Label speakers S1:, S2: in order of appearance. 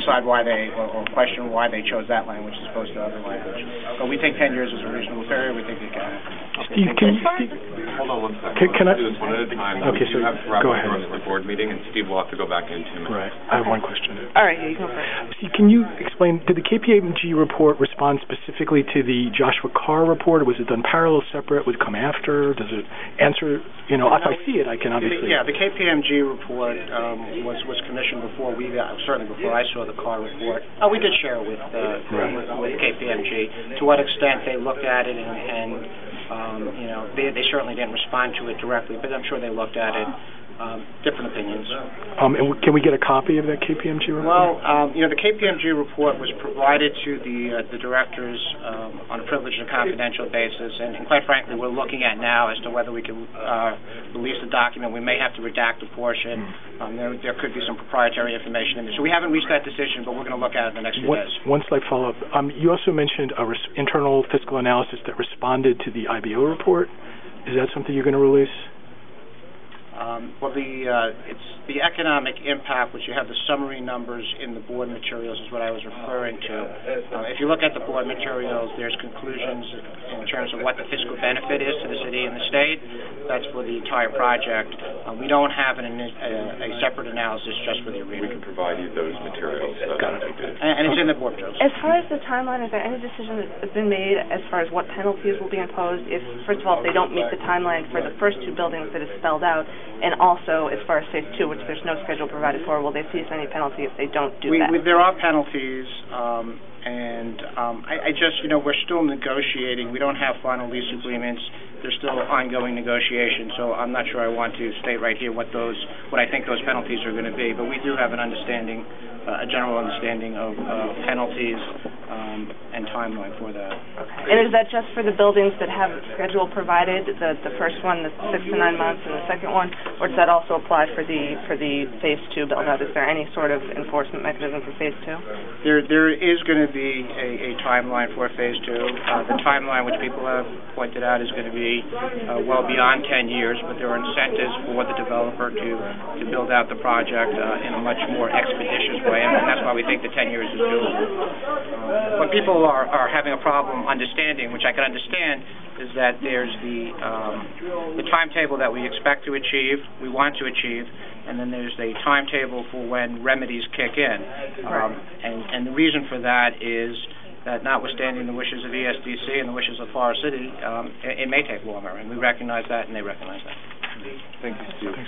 S1: decide why they, or question why they chose that language as opposed to other language. But we think 10 years is a reasonable period. We think it can.
S2: Steve,
S3: hold on one second.
S2: Can I
S3: do this one at a time?
S2: Okay, so
S3: have to wrap
S2: go
S3: up
S2: ahead.
S3: the rest of the board meeting, and Steve will have to go back in 2 minutes.
S2: Right. I have one question.
S4: All right, yeah, you go first.
S2: Steve, can you explain, did the KPMG report respond specifically to the Joshua Carr report, or was it done parallel, separate, would it come after? Does it answer, if I see it, I can obviously...
S1: Yeah, the KPMG report was commissioned before certainly before I saw the Carr report. We did share with KPMG to what extent they looked at it, and they certainly didn't respond to it directly, but I'm sure they looked at it. Different opinions.
S2: And can we get a copy of that KPMG report?
S1: Well, the KPMG report was provided to the directors on a privileged and confidential basis, and quite frankly, we're looking at now as to whether we can release the document. We may have to redact a portion. There could be some proprietary information in there. So we haven't reached that decision, but we're going to look at it in the next few days.
S2: One slight follow-up. You also mentioned internal fiscal analysis that responded to the IBO report. Is that something you're going to release?
S1: Well, it's the economic impact, which you have the summary numbers in the board materials, is what I was referring to. If you look at the board materials, there's conclusions in terms of what the fiscal benefit is to the city and the state. That's for the entire project. We don't have a separate analysis just for the arena.
S3: We can provide you those materials.
S1: And it's in the board materials.
S4: As far as the timeline, is there any decision that's been made as far as what penalties will be imposed if, first of all, if they don't meet the timeline for the first two buildings that is spelled out, and also as far as phase 2, which there's no schedule provided for, will they face any penalty if they don't do that?
S1: There are penalties, and I just, we're still negotiating. We don't have final lease agreements. There's still ongoing negotiations, so I'm not sure I want to state right here what I think those penalties are going to be, but we do have an understanding, a general understanding of penalties and timeline for that.
S4: Okay. And is that just for the buildings that have schedule provided, the first one, the 6 to 9 months, and the second one, or does that also apply for the phase 2 build-out? Is there any sort of enforcement mechanism for phase 2?
S1: There is going to be a timeline for phase 2. The timeline, which people have pointed out, is going to be well beyond 10 years, but there are incentives for the developer to build out the project in a much more expeditious way, and that's why we think the 10 years is doable. What people are having a problem understanding, which I can understand, is that there's the timetable that we expect to achieve, we want to achieve, and then there's a timetable for when remedies kick in. And the reason for that is that notwithstanding the wishes of ESDC and the wishes of Forest City, it may take longer, and we recognize that, and they recognize that.
S3: Thank you, Steve.
S1: Okay.